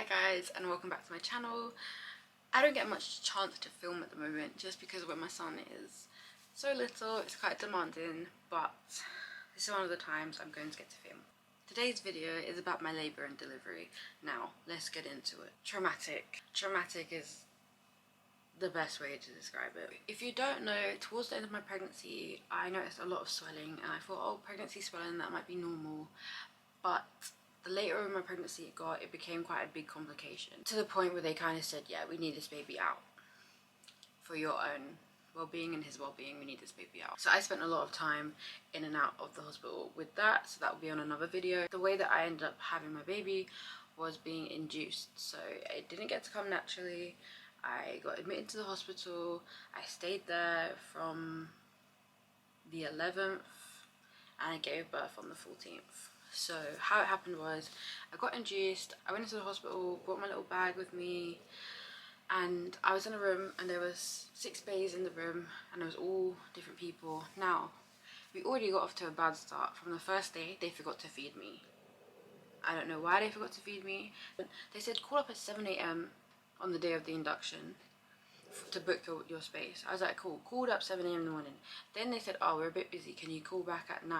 Hi guys, and welcome back to my channel. I don't get much chance to film at the moment just because when my son is so little it's quite demanding, but this is one of the times I'm going to get to film. Today's video is about my labour and delivery. Now let's get into it. Traumatic is the best way to describe it. If you don't know, towards the end of my pregnancy I noticed a lot of swelling and I thought, oh, pregnancy swelling, that might be normal, but the later in my pregnancy it got, it became quite a big complication, to the point where they kind of said, yeah, we need this baby out. For your own well-being and his well-being, we need this baby out. So I spent a lot of time in and out of the hospital with that, so that will be on another video. The way that I ended up having my baby was being induced, so it didn't get to come naturally. I got admitted to the hospital. I stayed there from the 11th and I gave birth on the 14th. So how it happened was, I got induced, I went into the hospital, brought my little bag with me, and I was in a room and there was 6 bays in the room and it was all different people. Now, we already got off to a bad start. From the first day, they forgot to feed me. I don't know why they forgot to feed me. But they said call up at 7 AM on the day of the induction to book your space. I was like, cool. Called up 7 AM in the morning. Then they said, oh, we're a bit busy, can you call back at 9?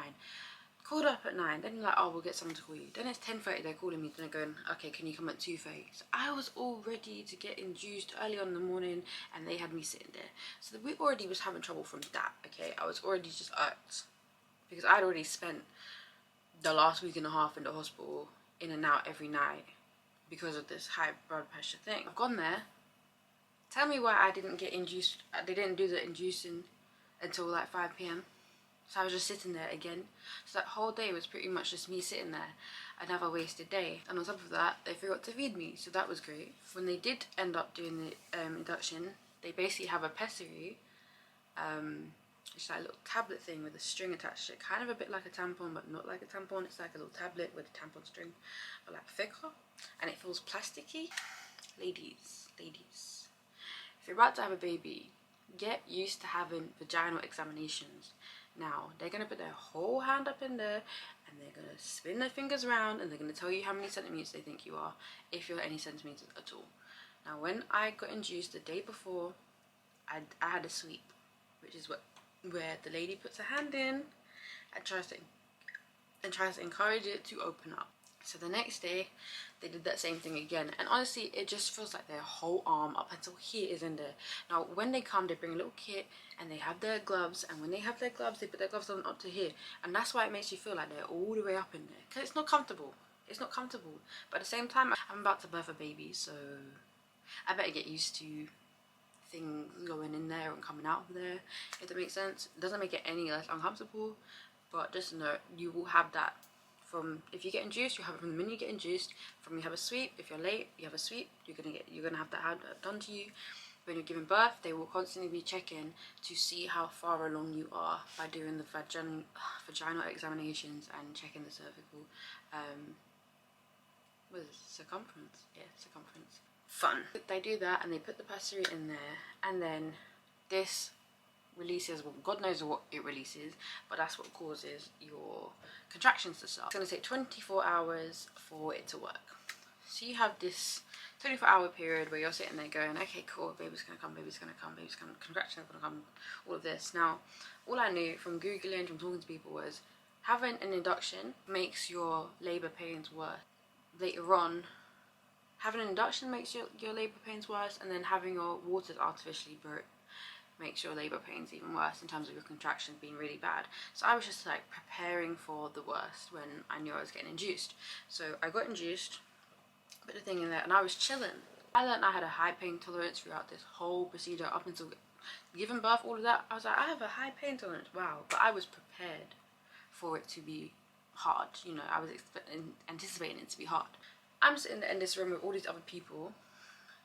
Called up at 9, then like, oh, we'll get someone to call you. Then it's 10:30, they're calling me, then they're going, okay, can you come at 2:30? So I was all ready to get induced early on in the morning and they had me sitting there. So we already was having trouble from that, okay? I was already just irked because I'd already spent the last week and a half in the hospital in and out every night because of this high blood pressure thing. I've gone there. Tell me why I didn't get induced. They didn't do the inducing until like 5 PM. So I was just sitting there again. So that whole day was pretty much just me sitting there. Another wasted day. And on top of that, they forgot to feed me. So that was great. When they did end up doing the induction, they basically have a pessary. It's like a little tablet thing with a string attached to it. Kind of a bit like a tampon, but not like a tampon. It's like a little tablet with a tampon string, but like thicker. And it feels plasticky. Ladies. If you're about to have a baby, get used to having vaginal examinations. Now, they're going to put their whole hand up in there and they're going to spin their fingers around and they're going to tell you how many centimetres they think you are, if you're any centimetres at all. Now, when I got induced the day before, I had a sweep, which is where the lady puts her hand in and tries to encourage it to open up. So the next day, they did that same thing again. And honestly, it just feels like their whole arm up until here is in there. Now, when they come, they bring a little kit and they have their gloves. And when they have their gloves, they put their gloves on up to here. And that's why it makes you feel like they're all the way up in there. Because it's not comfortable. It's not comfortable. But at the same time, I'm about to birth a baby. So I better get used to things going in there and coming out of there. If that makes sense. It doesn't make it any less uncomfortable. But just know, you will have that. From if you get induced, you have it from the minute you get induced. From you have a sweep, if you're late, you have a sweep. You're gonna have that done to you. When you're giving birth, they will constantly be checking to see how far along you are by doing the vaginal examinations and checking the cervical circumference. Yeah, circumference. Fun. They do that and they put the pessary in there, and then this releases, well, God knows what it releases, but that's what causes your contractions to start. It's going to take 24 hours for it to work. So you have this 24-hour period where you're sitting there going, okay, cool, baby's going to come, baby's going to come, baby's going to, contractions are going to come, all of this. Now, all I knew from Googling, from talking to people, was having an induction makes your labour pains worse. Later on, having an induction makes your labour pains worse, and then having your waters artificially broke makes your labour pains even worse in terms of your contractions being really bad. So I was just like preparing for the worst when I knew I was getting induced. So I got induced, put the thing in there, and I was chilling. I learned I had a high pain tolerance throughout this whole procedure up until giving birth, all of that. I was like, I have a high pain tolerance, wow. But I was prepared for it to be hard. You know, I was anticipating it to be hard. I'm sitting in this room with all these other people.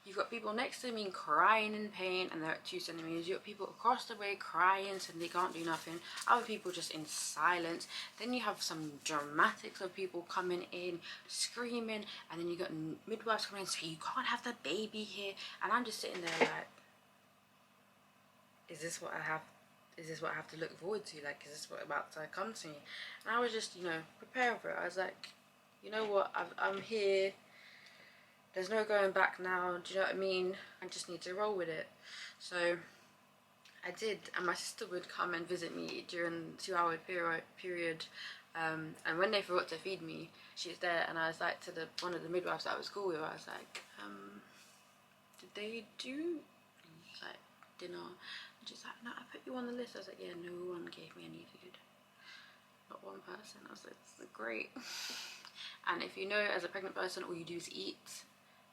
You've got people next to me crying in pain and they're at 2 centimeters. You've got people across the way crying so they can't do nothing. Other people just in silence. Then you have some dramatics of people coming in screaming, and then you got midwives coming in saying, you can't have the baby here. And I'm just sitting there like, is this what I have to look forward to? Like, is this what about to come to me? And I was just, you know, preparing for it. I was like, you know what, I'm here. there's no going back now, do you know what I mean? I just need to roll with it. So I did, and my sister would come and visit me during the 2-hour period. And when they forgot to feed me, she was there, and I was like to one of the midwives that I was cool with, I was like, did they do like dinner? And she's like, no, I put you on the list. I was like, yeah, no one gave me any food, not one person. I was like, this is great. And if you know, as a pregnant person, all you do is eat,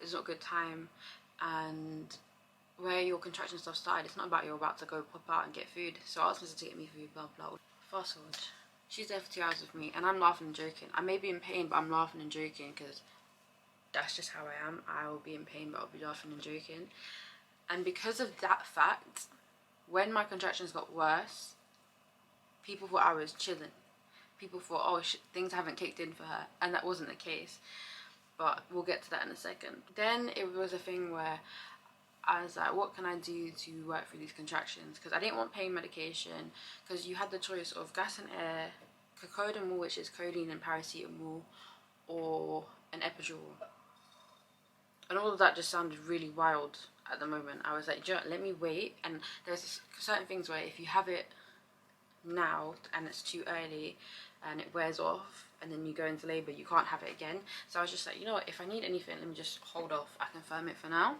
it's not a good time. And where your contraction stuff started, it's not about you're about to go pop out and get food. So I asked her to get me food, blah blah. Fast forward, she's there for 2 hours with me, and I'm laughing and joking. I may be in pain, but I'm laughing and joking because that's just how I am. I will be in pain, but I'll be laughing and joking. And because of that fact, when my contractions got worse, people thought I was chilling. People thought, oh, things haven't kicked in for her, and that wasn't the case. But we'll get to that in a second. Then it was a thing where I was like, what can I do to work through these contractions? Because I didn't want pain medication, because you had the choice of gas and air, cocodamol, which is codeine and paracetamol, or an epidural. And all of that just sounded really wild at the moment. I was like, let me wait. And there's certain things where if you have it now and it's too early and it wears off and then you go into labour, you can't have it again. So I was just like, you know what, if I need anything, let me just hold off. I can firm it for now.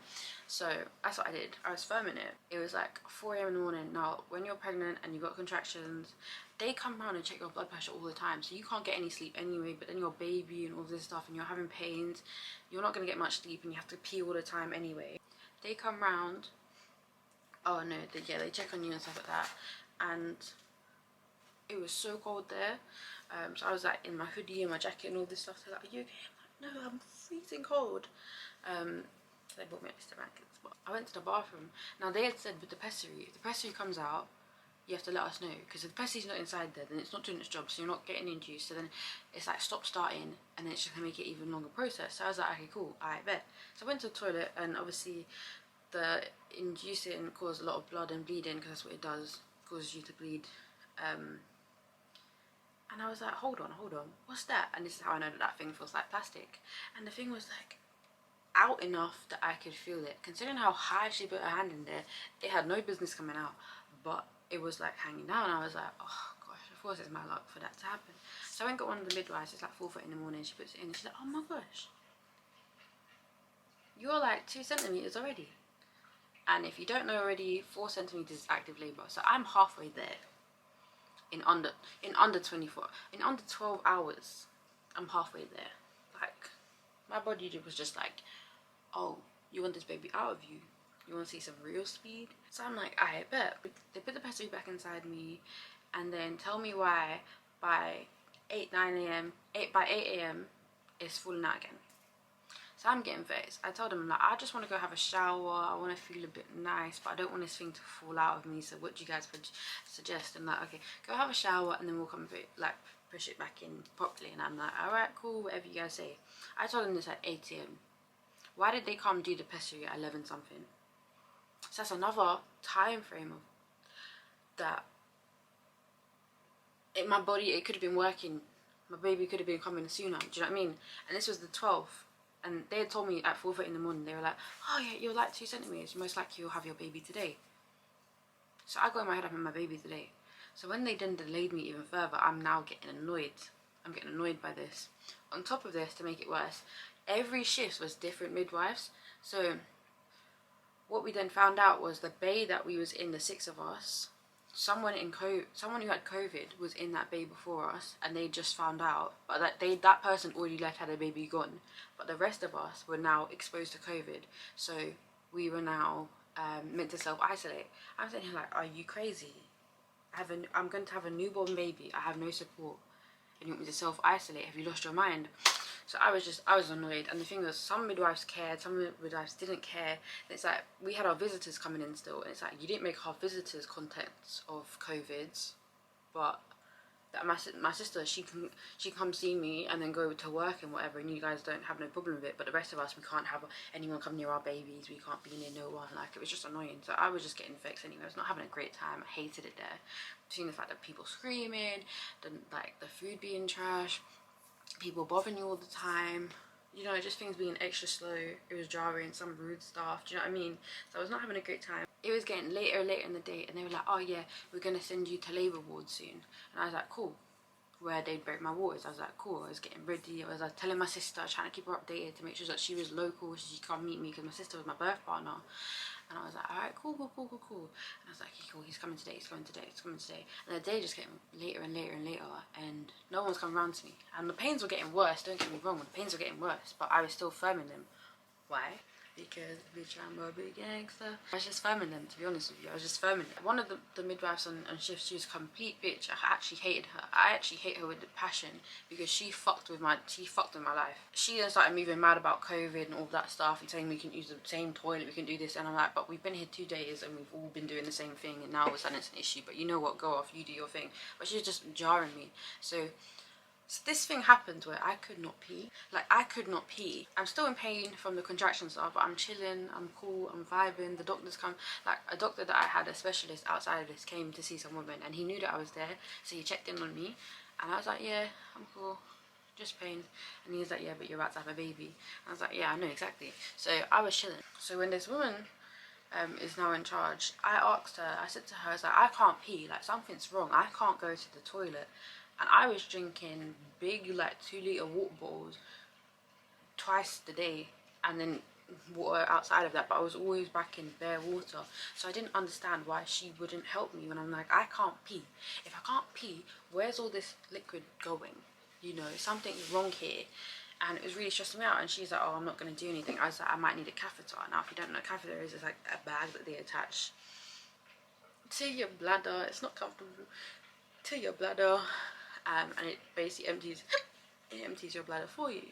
So that's what I did. I was firming it. It was like 4 a.m. in the morning. Now when you're pregnant and you've got contractions, they come around and check your blood pressure all the time, so you can't get any sleep anyway. But then your baby and all this stuff, and you're having pains, you're not going to get much sleep, and you have to pee all the time anyway. They come round, oh no, they check on you and stuff like that. And it was so cold there, so I was like in my hoodie and my jacket and all this stuff. They're like, are you okay? I'm like, no, I'm freezing cold. So they brought me extra blankets. But I went to the bathroom. Now they had said with the pessary, if the pessary comes out, you have to let us know, because if the pessary's not inside there, then it's not doing its job, so you're not getting induced. So then it's like stop starting, and then it's just gonna make it even longer process. So I was like, okay, cool, I bet. So I went to the toilet, and obviously the inducing caused a lot of blood and bleeding, because that's what it does, causes you to bleed. And I was like, hold on, what's that? And this is how I know that thing feels like plastic. And the thing was like out enough that I could feel it. Considering how high she put her hand in there, it had no business coming out, but it was like hanging down. I was like, oh gosh, of course it's my luck for that to happen. So I went and got one of the midwives. It's like 4:30 in the morning. She puts it in and she's like, oh my gosh, you're like 2 centimeters already. And if you don't know already, 4 centimeters is active labor. So I'm halfway there. In under 12 hours, I'm halfway there. Like, my body was just like, oh, you want this baby out of you? You want to see some real speed? So I'm like, I bet. They put the pessary back inside me, and then tell me why by 8 a.m. it's falling out again. So I'm getting vexed. I told them, like, I just want to go have a shower. I want to feel a bit nice, but I don't want this thing to fall out of me. So what do you guys suggest? And like, okay, go have a shower, and then we'll come like push it back in properly. And I'm like, all right, cool, whatever you guys say. I told them this at 8 a.m. Why did they come do the pessary at 11 something? So that's another time frame of that. My body, it could have been working. My baby could have been coming sooner. Do you know what I mean? And this was the 12th. And they had told me at 4:30 in the morning, they were like, oh yeah, you're like 2 centimeters. Most likely you'll have your baby today. So I got in my head, I'm having my baby today. So when they then delayed me even further, I'm now getting annoyed. I'm getting annoyed by this. On top of this, to make it worse, every shift was different midwives. So what we then found out was the bay that we was in, the 6 of us, someone who had COVID was in that bay before us, and they just found out, but that person already left, had a baby gone, but the rest of us were now exposed to COVID, so we were now meant to self-isolate. I'm sitting here like, are you crazy? I'm going to have a newborn baby, I have no support, and you want me to self-isolate? Have you lost your mind? So I was annoyed. And the thing was, some midwives cared, some midwives didn't care. And it's like, we had our visitors coming in still, and it's like, you didn't make our visitors contacts of COVIDs, but that my sister, she can come see me and then go to work and whatever, and you guys don't have no problem with it, but the rest of us, we can't have anyone come near our babies, we can't be near no one. Like, it was just annoying. So I was just getting vexed anyway. I was not having a great time. I hated it there. Seeing the fact that people screaming, the food being trash, people bothering you all the time. you know, just things being extra slow. It was jarring, some rude stuff, do you know what I mean? So I was not having a great time. It was getting later and later in the day, and they were like, oh yeah, we're gonna send you to labour ward soon. And I was like, cool. Where they'd break my waters. I was like, cool. I was getting ready. I was like telling my sister, trying to keep her updated to make sure that she was local, she could come meet me, because my sister was my birth partner. And I was like, alright, cool. And I was like, okay, cool, he's coming today. And the day just getting later and later, and no one was coming around to me. And the pains were getting worse, don't get me wrong, the pains were getting worse, but I was still firm in them. Why? Because bitch, I'm a big gangster. I was just firming them, to be honest with you. I was just firming them. One of the midwives on shift, she was a complete bitch. I actually hated her. I actually hate her with the passion, because she fucked with my life. She then started moving mad about COVID and all that stuff, and saying we can use the same toilet, we can do this, and I'm like, but we've been here 2 days and we've all been doing the same thing, and now all of a sudden it's an issue. But you know what, go off, you do your thing. But she was just jarring me. So this thing happened where I could not pee. Like, I could not pee. I'm still in pain from the contractions, but I'm chilling, I'm cool, I'm vibing. The doctors come. Like, a doctor that I had, a specialist outside of this, came to see some woman, and he knew that I was there, so he checked in on me, and I was like, yeah, I'm cool, just pain. And he was like, yeah, but you're about to have a baby. And I was like, yeah, I know, exactly. So I was chilling. So when this woman is now in charge, I asked her, I said to her, I was like, I can't pee, like, something's wrong, I can't go to the toilet. And I was drinking big, like, 2-litre water bottles twice a day, and then water outside of that, but I was always back in bare water. So I didn't understand why she wouldn't help me when I'm like, I can't pee. If I can't pee, where's all this liquid going? You know, something's wrong here. And it was really stressing me out. And she's like, oh, I'm not going to do anything. I was like, I might need a catheter. Now, if you don't know what a catheter is, it's like a bag that they attach to your bladder. It's not comfortable. To your bladder. And it basically empties your bladder for you.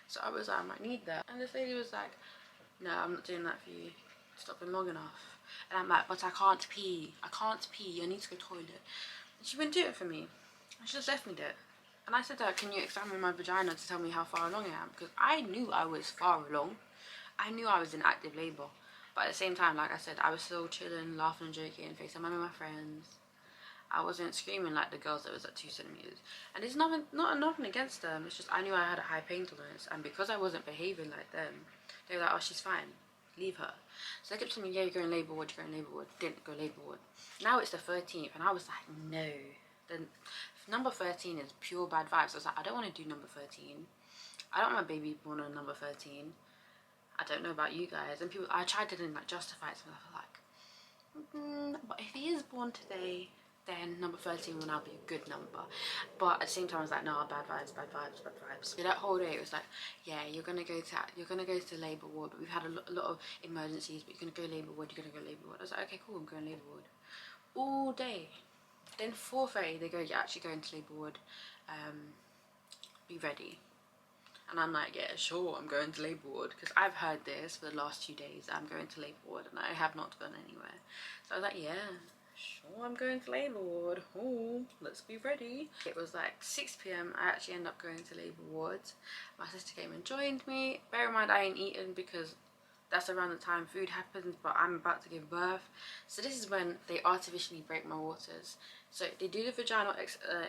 So I was like, I might need that. And this lady was like, no, I'm not doing that for you. It's not been long enough. And I'm like, but I can't pee. I need to go to the toilet. And she wouldn't do it for me. And she just left me there. And I said to her, can you examine my vagina to tell me how far along I am? Because I knew I was far along. I knew I was in active labour. But at the same time, like I said, I was still chilling, laughing and joking, FaceTime with my friends. I wasn't screaming like the girls that was at 2 centimeters. And it's nothing against them. It's just I knew I had a high pain tolerance, and because I wasn't behaving like them, they were like, oh, she's fine, leave her. So they kept telling me, yeah, you're going labour ward, Didn't go labour ward. Now it's the 13th, and I was like, no. Then number 13 is pure bad vibes. I was like, I don't want to do number 13. I don't want my baby born on number 13. I don't know about you guys. And people, I tried to then like justify it, so I was like, but if he is born today, then number 13 will now be a good number. But at the same time, I was like, no, bad vibes. So that whole day, it was like, yeah, you're gonna go to labour ward. But we've had a lot of emergencies, but you're gonna go labour ward. I was like, okay, cool, I'm going labour ward all day. Then 4:30, they go, you're actually going to labour ward. Be ready. And I'm like, yeah, sure, I'm going to labour ward, because I've heard this for the last 2 days. I'm going to labour ward, and I have not gone anywhere. So I was like, yeah, sure, I'm going to labour ward. Oh, let's be ready. It was like 6 p.m. I actually ended up going to labour ward. My sister came and joined me. Bear in mind, I ain't eaten because that's around the time food happens, but I'm about to give birth. So this is when they artificially break my waters. So they do the vaginal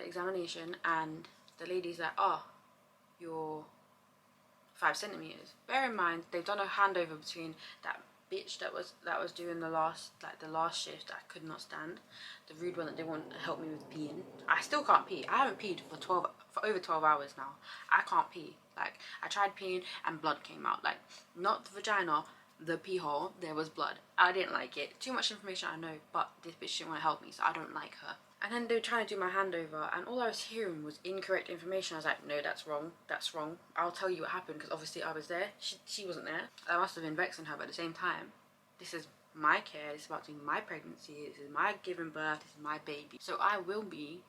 examination, and the lady's like, oh, you're 5 centimeters. Bear in mind, they've done a handover between that bitch that was doing the last shift I could not stand, the rude one that didn't want to help me with peeing. I still can't pee. I haven't peed for over 12 hours now. I can't pee. Like, I tried peeing and blood came out. Like, not the vagina, the pee hole, there was blood. I didn't like it. Too much information, I know, but this bitch didn't want to help me, so I don't like her. And then they were trying to do my handover, and all I was hearing was incorrect information. I was like, no, that's wrong. I'll tell you what happened, because obviously I was there. She wasn't there. I must have been vexing her, but at the same time, this is my care. This is about to be my pregnancy. This is my giving birth. This is my baby. So I will be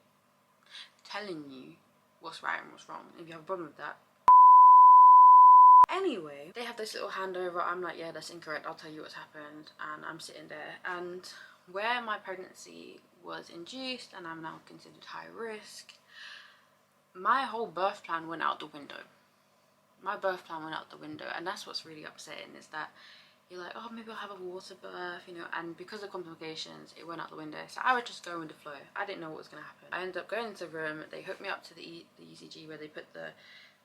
telling you what's right and what's wrong. If you have a problem with that. Anyway, they have this little handover. I'm like, yeah, that's incorrect. I'll tell you what's happened. And I'm sitting there, and where my pregnancy was induced and I'm now considered high risk, my whole birth plan went out the window. And that's what's really upsetting, is that you're like, oh, maybe I'll have a water birth, you know, and because of complications, it went out the window. So I would just go with the flow. I didn't know what was going to happen. I ended up going into the room. They hooked me up to the ECG where they put the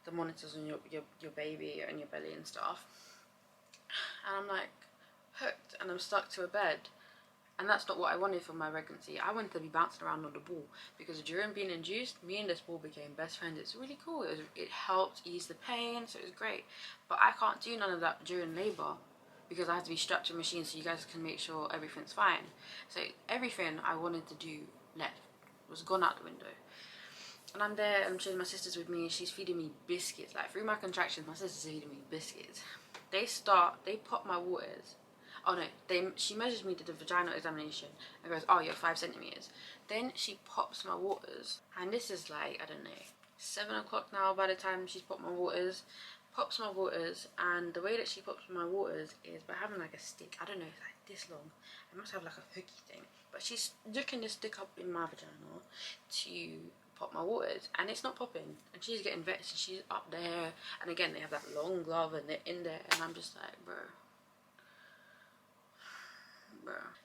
the monitors on your baby and your belly and stuff, and I'm like hooked, and I'm stuck to a bed. And that's not what I wanted for my pregnancy. I wanted to be bouncing around on the ball, because during being induced, me and this ball became best friends. It's really cool. It helped ease the pain, so it was great. But I can't do none of that during labour, because I have to be strapped to a machine so you guys can make sure everything's fine. So everything I wanted to do was gone out the window. And I'm there, and my sister's with me, and she's feeding me biscuits. Like, through my contractions, my sister's feeding me biscuits. They pop my waters. Oh no, she measures me, did the vaginal examination, and goes, oh, you're 5 centimeters. Then she pops my waters, and this is like, I don't know, 7 o'clock now by the time she's popped my waters. Pops my waters, and the way that she pops my waters is by having like a stick. I don't know, it's like this long. It must have like a hooky thing, but she's looking this stick up in my vagina to pop my waters, and it's not popping, and she's getting vexed, and she's up there, and again they have that long glove and they're in there, and I'm just like, bro.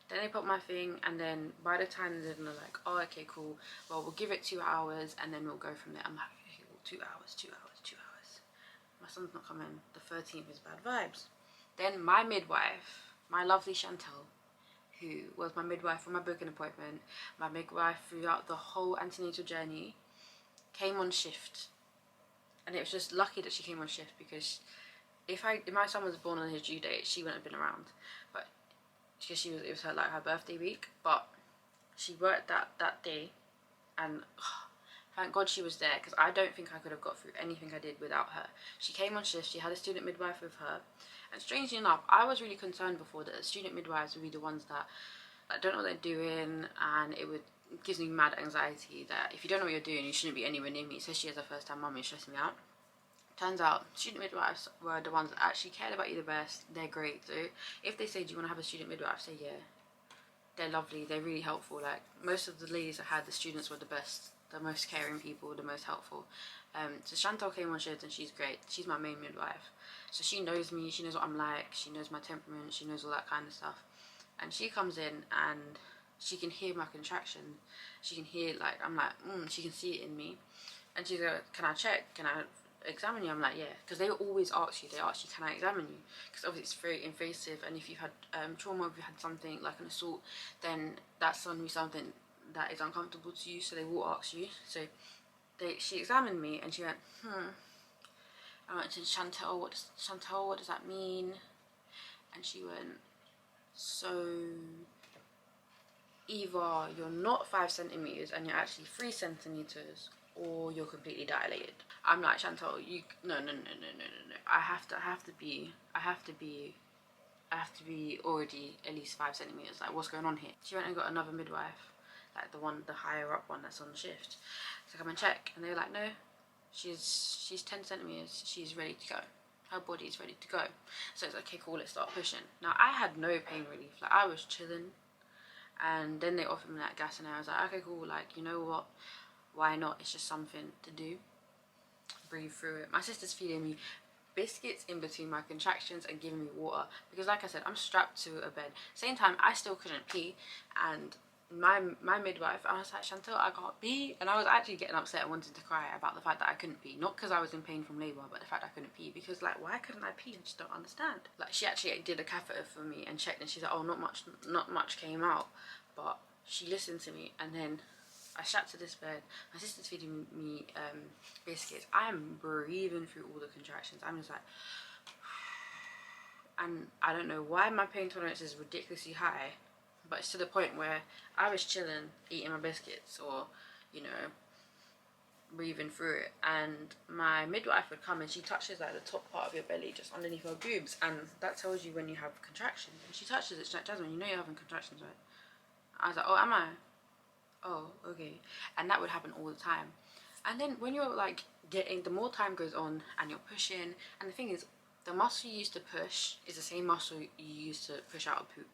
Then they put my thing, and then by the time they're like, oh, okay, cool, well, we'll give it 2 hours and then we'll go from there. I'm like, okay, well, 2 hours. My son's not coming. The 13th is bad vibes. Then my midwife, my lovely Chantel, who was my midwife for my booking appointment, my midwife throughout the whole antenatal journey, came on shift. And it was just lucky that she came on shift, because if my son was born on his due date, she wouldn't have been around. But because it was her birthday week, but she worked that day, and thank God she was there, because I don't think I could have got through anything I did without her. She came on shift, she had a student midwife with her, and strangely enough, I was really concerned before that the student midwives would be the ones that don't know what they're doing, and it gives me mad anxiety that if you don't know what you're doing, you shouldn't be anywhere near me, especially as a first time mum. It stresses me out. Turns out student midwives were the ones that actually cared about you the best. They're great. So if they say, do you want to have a student midwife, say yeah. They're lovely, they're really helpful. Like, most of the ladies I had, the students were the best, the most caring people, the most helpful. So Chantal came on shift, and she's great. She's my main midwife, so she knows me, she knows what I'm like, she knows my temperament, she knows all that kind of stuff. And she comes in, and she can hear my contraction. She can hear, like, I'm like, she can see it in me. And she goes, can I check? Can I examine you? I'm like, yeah, because they always ask you, can I examine you? Because obviously it's very invasive, and if you've had trauma, if you had something like an assault, then that's suddenly something that is uncomfortable to you, so they will ask you. So she examined me, and she went, I went to Chantel, what does that mean? And she went, so either you're not 5 centimeters and you're actually 3 centimeters, or you're completely dilated. I'm like, Chantal, no. I have to be already at least 5 centimeters. Like, what's going on here? She went and got another midwife, like the higher up one that's on shift, to come and check, and they were like, no, she's 10 centimeters. She's ready to go. Her body's ready to go. So it's okay, cool. Let's start pushing. Now I had no pain relief. Like, I was chilling, and then they offered me that gas, and I was like, okay, cool. Like, you know what? Why not? It's just something to do. Breathe through it. My sister's feeding me biscuits in between my contractions and giving me water, because like I said, I'm strapped to a bed. Same time, I still couldn't pee, and my midwife, I was like, Chantal, I can't pee. And I was actually getting upset and wanting to cry about the fact that I couldn't pee. Not because I was in pain from labour, but the fact I couldn't pee, because like, why couldn't I pee? I just don't understand. Like, she actually did a catheter for me and checked, and she's like, oh, not much came out, but she listened to me. And then I strapped to this bed, my sister's feeding me biscuits. I am breathing through all the contractions. I'm just like, and I don't know why my pain tolerance is ridiculously high, but it's to the point where I was chilling, eating my biscuits, or, you know, breathing through it, and my midwife would come, and she touches like the top part of your belly, just underneath your boobs, and that tells you when you have contractions. And she touches it, she's like, Jasmine, you know you're having contractions, right? I was like, oh, am I? Oh, okay. And that would happen all the time. And then when you're like the more time goes on and you're pushing, and the thing is, the muscle you use to push is the same muscle you use to push out a poop.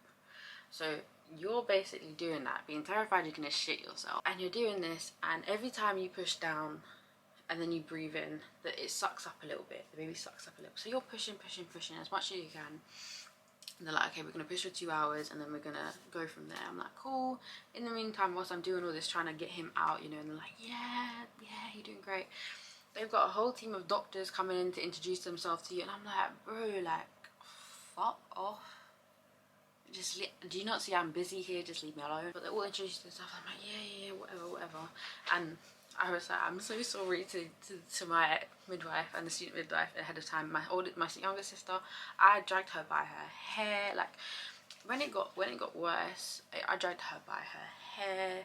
So you're basically doing that, being terrified you're gonna shit yourself, and you're doing this, and every time you push down and then you breathe in, that it sucks up a little bit, the baby sucks up a little. So you're pushing as much as you can. And they're like, okay, we're gonna push for 2 hours, and then we're gonna go from there. I'm like, cool. In the meantime, whilst I'm doing all this, trying to get him out, you know, and they're like, yeah, you're doing great. They've got a whole team of doctors coming in to introduce themselves to you, and I'm like, bro, like, fuck off. Just do you not see I'm busy here? Just leave me alone. But they're all introducing themselves. I'm like, yeah, whatever. And I was like, I'm so sorry to my midwife and the student midwife ahead of time. My younger sister, I dragged her by her hair. Like, when it got worse, I dragged her by her hair.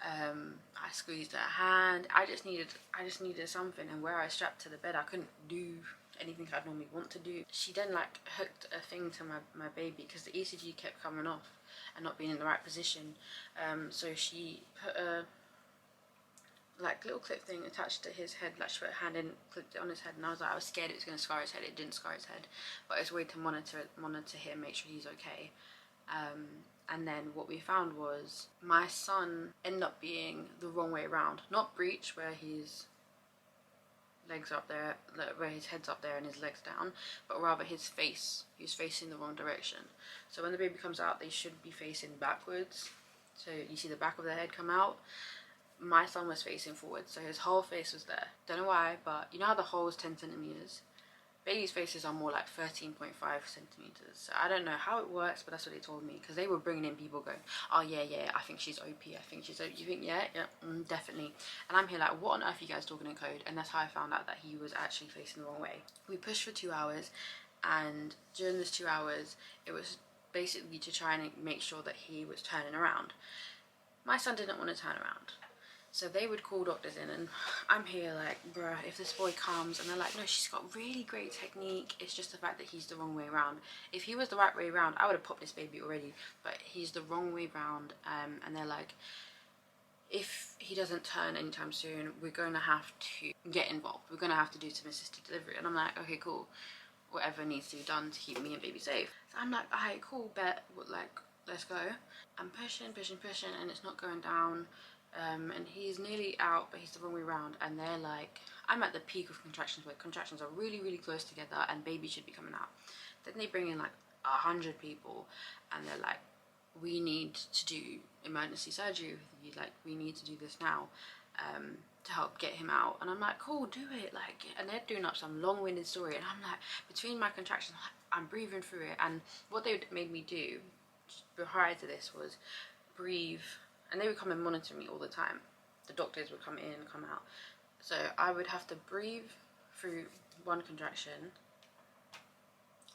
I squeezed her hand. I just needed something, and where I strapped to the bed, I couldn't do anything I'd normally want to do. She then like hooked a thing to my baby because the ECG kept coming off and not being in the right position. So she put a like little clip thing attached to his head, like she put her hand in, clipped it on his head, and I was like, I was scared it was going to scar his head. It didn't scar his head, but it's a way to monitor him, make sure he's okay. And then what we found was my son ended up being the wrong way around. Not breech, where his legs up there, where his head's up there and his legs down, but rather his face. He was facing the wrong direction. So when the baby comes out, they should be facing backwards. So you see the back of their head come out. My son was facing forward, so his whole face was there. Don't know why, but you know how the hole is 10 centimeters? Babies' faces are more like 13.5 centimeters. So I don't know how it works, but that's what they told me. Because they were bringing in people going, oh yeah, I think she's OP. I think she's OP. You think, yeah, definitely. And I'm here like, what on earth are you guys talking in code? And that's how I found out that he was actually facing the wrong way. We pushed for 2 hours, and during those 2 hours, it was basically to try and make sure that he was turning around. My son didn't want to turn around. So they would call doctors in, and I'm here like, bruh, if this boy comes, and they're like, no, she's got really great technique. It's just the fact that he's the wrong way around. If he was the right way around, I would have popped this baby already, but he's the wrong way around. And they're like, if he doesn't turn anytime soon, we're going to have to get involved. We're going to have to do some assisted delivery. And I'm like, okay, cool. Whatever needs to be done to keep me and baby safe. So I'm like, alright, cool, bet. Like, let's go. I'm pushing, and it's not going down. And he's nearly out, but he's the wrong way around. And they're like, I'm at the peak of contractions, where contractions are really, really close together and baby should be coming out. Then they bring in like 100 people, and they're like, we need to do emergency surgery with you. Like, we need to do this now to help get him out. And I'm like, cool, do it. Like, and they're doing up some long-winded story, and I'm like, between my contractions, I'm breathing through it. And what they made me do prior to this was breathe. And they would come and monitor me all the time. The doctors would come in and come out. So I would have to breathe through one contraction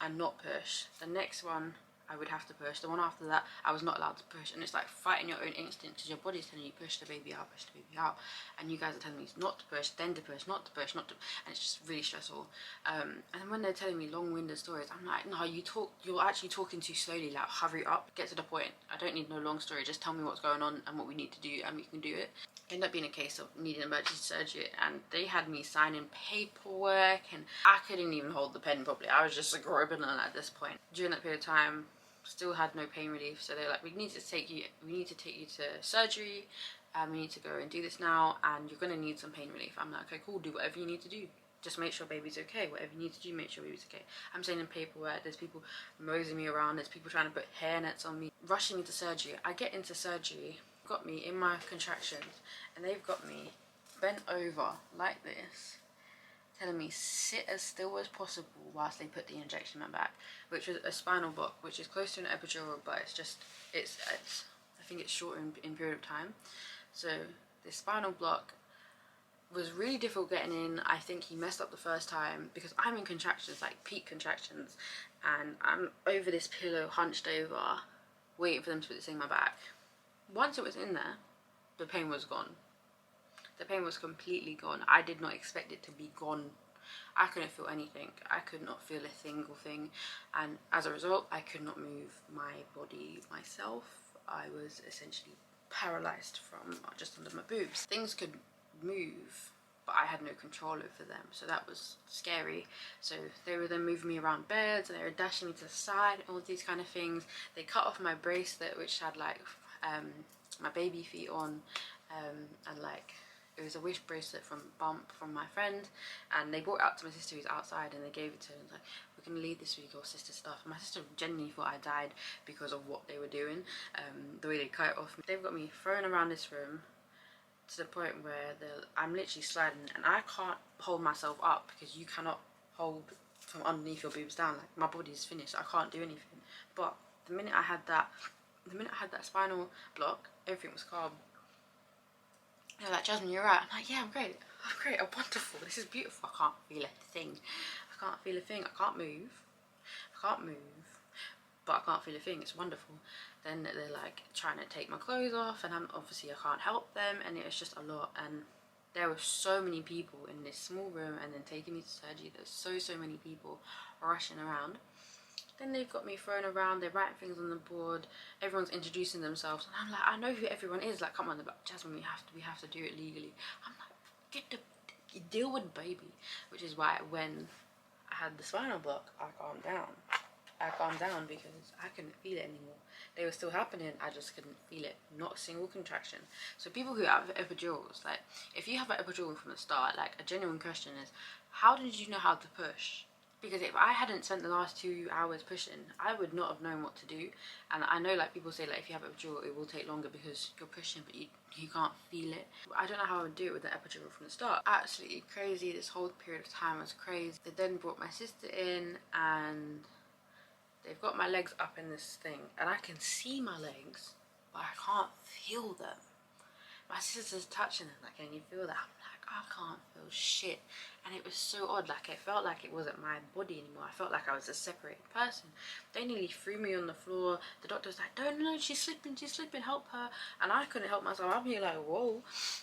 and not push. The next one, I would have to push. The one after that, I was not allowed to push. And it's like fighting your own instinct, because your body's telling you, push the baby out, push the baby out. And you guys are telling me not to push, then to push, not to push, not to... And it's just really stressful. And when they're telling me long-winded stories, I'm like, no, you're actually talking too slowly. Like, hurry up, get to the point. I don't need no long story. Just tell me what's going on and what we need to do, and we can do it. It ended up being a case of needing emergency surgery, and they had me signing paperwork, and I couldn't even hold the pen properly. I was just like groping on at this point. During that period of time, still had no pain relief, so they're like, we need to take you to surgery, we need to go and do this now, and you're gonna need some pain relief. I'm like, okay, cool, do whatever you need to do, just make sure baby's okay. Whatever you need to do, make sure baby's okay. I'm signing paperwork, there's people moseying me around, there's people trying to put hair nets on me, rushing me to surgery. I get into surgery, got me in my contractions, and they've got me bent over like this, telling me sit as still as possible whilst they put the injection in my back, which was a spinal block, which is close to an epidural, but it's I think it's short in period of time. So this spinal block was really difficult getting in. I think he messed up the first time because I'm in contractions, like peak contractions, and I'm over this pillow, hunched over, waiting for them to put this thing in my back. Once it was in there, the pain was gone. The pain was completely gone. I did not expect it to be gone. I couldn't feel anything. I could not feel a single thing. And as a result, I could not move my body myself. I was essentially paralyzed from just under my boobs. Things could move, but I had no control over them. So that was scary. So they were then moving me around beds, and they were dashing me to the side, all these kind of things. They cut off my bracelet, which had like my baby feet on, and like it was a wish bracelet from Bump from my friend, and they brought it out to my sister who's outside, and they gave it to her and was like, we're gonna leave this with your sister stuff. And my sister genuinely thought I died because of what they were doing, the way they cut it off. They've got me thrown around this room, to the point where I'm literally sliding and I can't hold myself up, because you cannot hold from underneath your boobs down. Like, my body's finished, I can't do anything. But the minute I had that spinal block, everything was calm. They're like, Jasmine, you're right. I'm like, yeah, I'm great, I'm wonderful, this is beautiful. I can't feel a thing. I can't feel a thing. I can't move, but I can't feel a thing. It's wonderful. Then they're like trying to take my clothes off, and I can't help them, and it was just a lot. And there were so many people in this small room, and then taking me to surgery, there's so many people rushing around. Then they've got me thrown around, they're writing things on the board, everyone's introducing themselves, and I'm like, I know who everyone is. Like, come on. They're like, Jasmine, we have to do it legally. I'm like, deal with the baby. Which is why when I had the spinal block, I calmed down because I couldn't feel it anymore. They were still happening, I just couldn't feel it. Not a single contraction. So people who have epidurals, like, if you have an epidural from the start, like, a genuine question is, how did you know how to push? Because if I hadn't spent the last 2 hours pushing, I would not have known what to do. And I know, like, people say, like, if you have an epidural, it will take longer because you're pushing, but you can't feel it. I don't know how I would do it with the epidural from the start. Absolutely crazy. This whole period of time was crazy. They then brought my sister in, and they've got my legs up in this thing, and I can see my legs, but I can't feel them. My sister's touching them, like, can you feel that? I'm like, I can't feel shit. And it was so odd. Like, it felt like it wasn't my body anymore. I felt like I was a separated person. They nearly threw me on the floor. The doctor was like, don't, no, she's slipping, help her. And I couldn't help myself. I'm here like, whoa,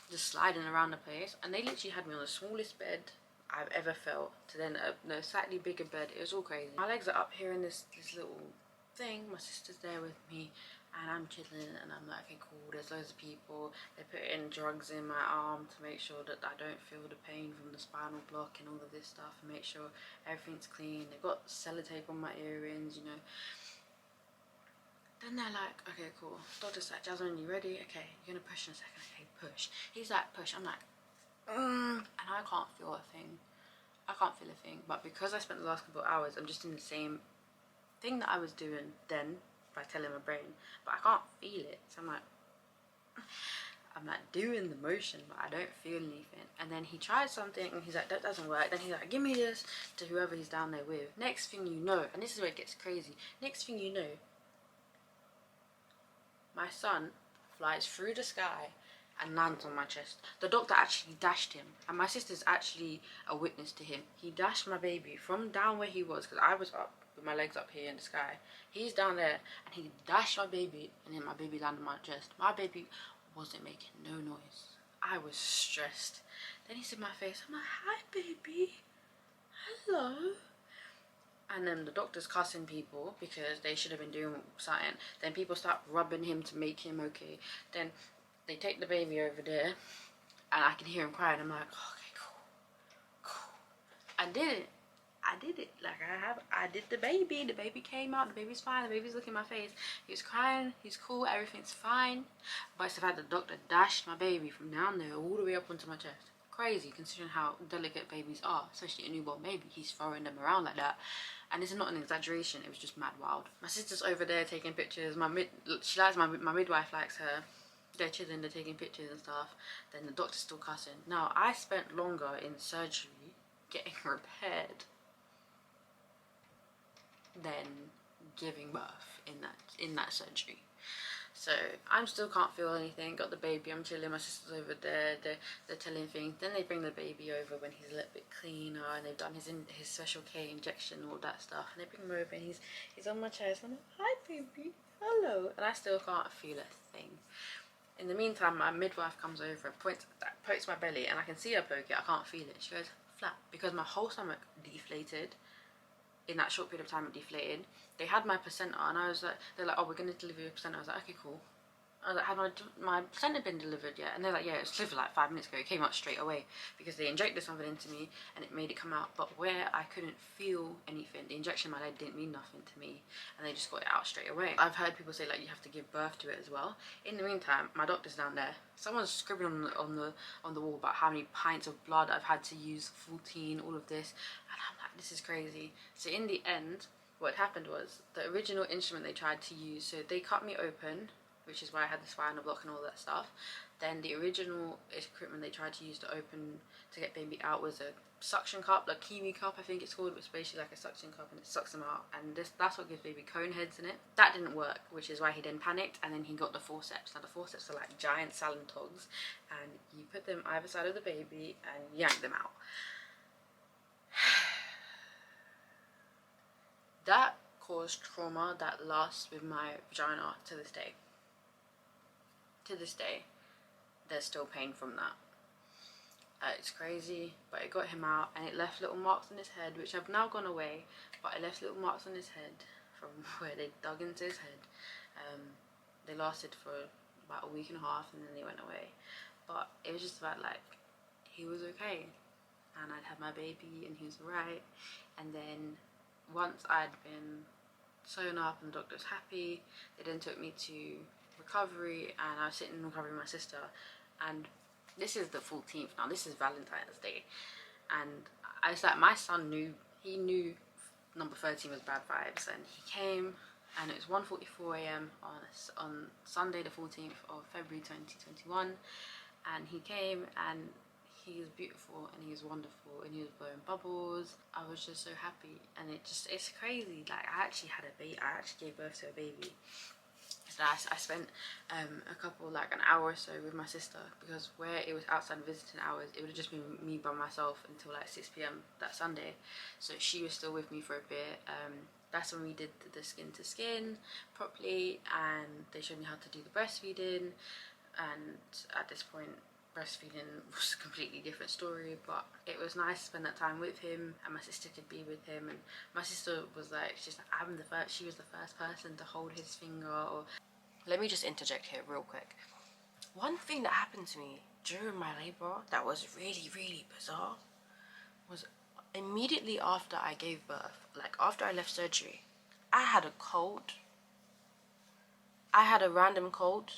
just sliding around the place. And they literally had me on the smallest bed I've ever felt, to then a slightly bigger bed. It was all crazy. My legs are up here in this little thing. My sister's there with me, and I'm chilling, and I'm like, okay, cool, there's loads of people. They're putting drugs in my arm to make sure that I don't feel the pain from the spinal block and all of this stuff, and make sure everything's clean. They've got sellotape on my earrings, you know. Then they're like, okay, cool. Doctor's like, Jasmine, you ready? Okay, you're gonna push in a second. Okay, push. He's like, push. I'm like, and I can't feel a thing. I can't feel a thing. But because I spent the last couple of hours, I'm just in the same thing that I was doing then, by telling my brain, but I can't feel it. So I'm like doing the motion, but I don't feel anything. And then he tried something, and he's like, that doesn't work. Then he's like, give me this, to whoever he's down there with. Next thing you know, and this is where it gets crazy, next thing you know, my son flies through the sky and lands on my chest. The doctor actually dashed him, and my sister's actually a witness to him. He dashed my baby from down where he was, because I was up with my legs up here in the sky. He's down there, and he dashed my baby, and then my baby landed on my chest. My baby wasn't making no noise. I was stressed. Then he's in my face. I'm like, hi baby, hello. And then the doctor's cussing people because they should have been doing something. Then people start rubbing him to make him okay. Then they take the baby over there, and I can hear him crying. I'm like, okay, cool. I did it. Like, I did the baby. The baby came out. The baby's fine. The baby's looking at my face. He's crying. He's cool. Everything's fine. But it's the fact that the doctor dashed my baby from down there all the way up onto my chest. Crazy, considering how delicate babies are, especially a newborn baby. He's throwing them around like that. And this is not an exaggeration. It was just mad wild. My sister's over there taking pictures. My midwife likes her. They're chilling, they're taking pictures and stuff. Then the doctor's still cussing. Now, I spent longer in surgery getting repaired than giving birth in that surgery. So I still can't feel anything. Got the baby, I'm chilling, my sister's over there, they're telling things. Then they bring the baby over when he's a little bit cleaner, and they've done his special K injection and all that stuff. And they bring him over, and he's on my chest. I'm like, hi baby, hello. And I still can't feel a thing. In the meantime, my midwife comes over and pokes my belly, and I can see her poke it. I can't feel it. She goes, flat, because my whole stomach deflated. In that short period of time, it deflated. They had my placenta, and I was like, they're like, oh, we're going to deliver your placenta. I was like, okay, cool. I was like, had my placenta been delivered yet? And they're like, yeah, it was delivered like 5 minutes ago. It came out straight away, because they injected something into me and it made it come out. But where I couldn't feel anything, the injection in my leg didn't mean nothing to me, and they just got it out straight away. I've heard people say, like, you have to give birth to it as well. In the meantime, my doctor's down there. Someone's scribbling on the wall about how many pints of blood I've had to use, 14, all of this. And I'm like, this is crazy. So in the end, what happened was, the original instrument they tried to use, so they cut me open, which is why I had the spinal block and all that stuff. Then the original equipment they tried to use to get baby out was a suction cup, like kiwi cup I think it's called, which is basically like a suction cup and it sucks them out, and that's what gives baby cone heads in it. That didn't work, which is why he then panicked, and then he got the forceps. Now the forceps are like giant Salon togs, and you put them either side of the baby and yank them out. That caused trauma that lasts with my vagina to this day. To this day, there's still pain from that. It's crazy, but it got him out, and it left little marks on his head, which have now gone away, but it left little marks on his head from where they dug into his head. They lasted for about a week and a half, and then they went away. But it was just about like, he was okay, and I'd had my baby, and he was alright. And then once I'd been sewn up and the doctor was happy, they then took me to recovery, and I was sitting in recovery with my sister, and this is the 14th now, this is Valentine's Day, and I was like, my son he knew number 13 was bad vibes, and he came, and it was 1:44 a.m. on Sunday the 14th of February 2021, and he came, and he was beautiful, and he was wonderful, and he was blowing bubbles. I was just so happy, and it's crazy, like I actually gave birth to a baby. So I spent a couple, like an hour or so with my sister, because where it was outside visiting hours, it would have just been me by myself until like 6 p.m. that Sunday. So she was still with me for a bit. That's when we did the skin to skin properly, and they showed me how to do the breastfeeding. And at this point, breastfeeding was a completely different story, but it was nice to spend that time with him, and my sister could be with him. And my sister was like, she was the first person to hold his finger. Or let me just interject here real quick. One thing that happened to me during my labor that was really, really bizarre was immediately after I gave birth, like after I left surgery, I had a cold. I had a random cold,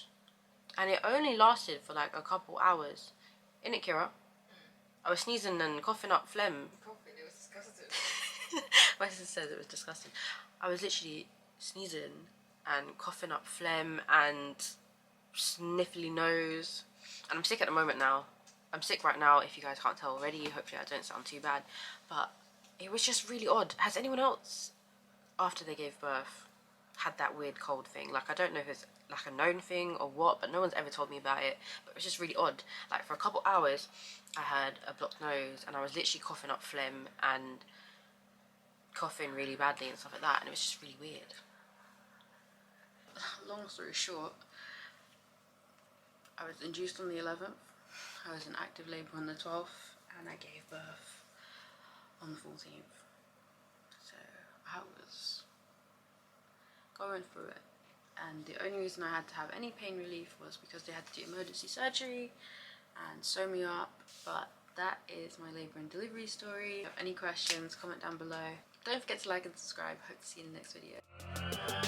and it only lasted for like a couple hours. Innit, Kira? I was sneezing and coughing up phlegm. It was disgusting. My sister says it was disgusting. I was literally sneezing and coughing up phlegm and sniffly nose. And I'm sick at the moment now. I'm sick right now, if you guys can't tell already. Hopefully I don't sound too bad. But it was just really odd. Has anyone else, after they gave birth, had that weird cold thing? Like, I don't know if it's like a known thing or what, but no one's ever told me about it. But it was just really odd. Like, for a couple hours, I had a blocked nose, and I was literally coughing up phlegm and coughing really badly and stuff like that, and it was just really weird. Long story short, I was induced on the 11th, I was in active labour on the 12th, and I gave birth on the 14th. So I was going through it, and the only reason I had to have any pain relief was because they had to do emergency surgery and sew me up. But that is my labour and delivery story. If you have any questions, comment down below. Don't forget to like and subscribe. Hope to see you in the next video.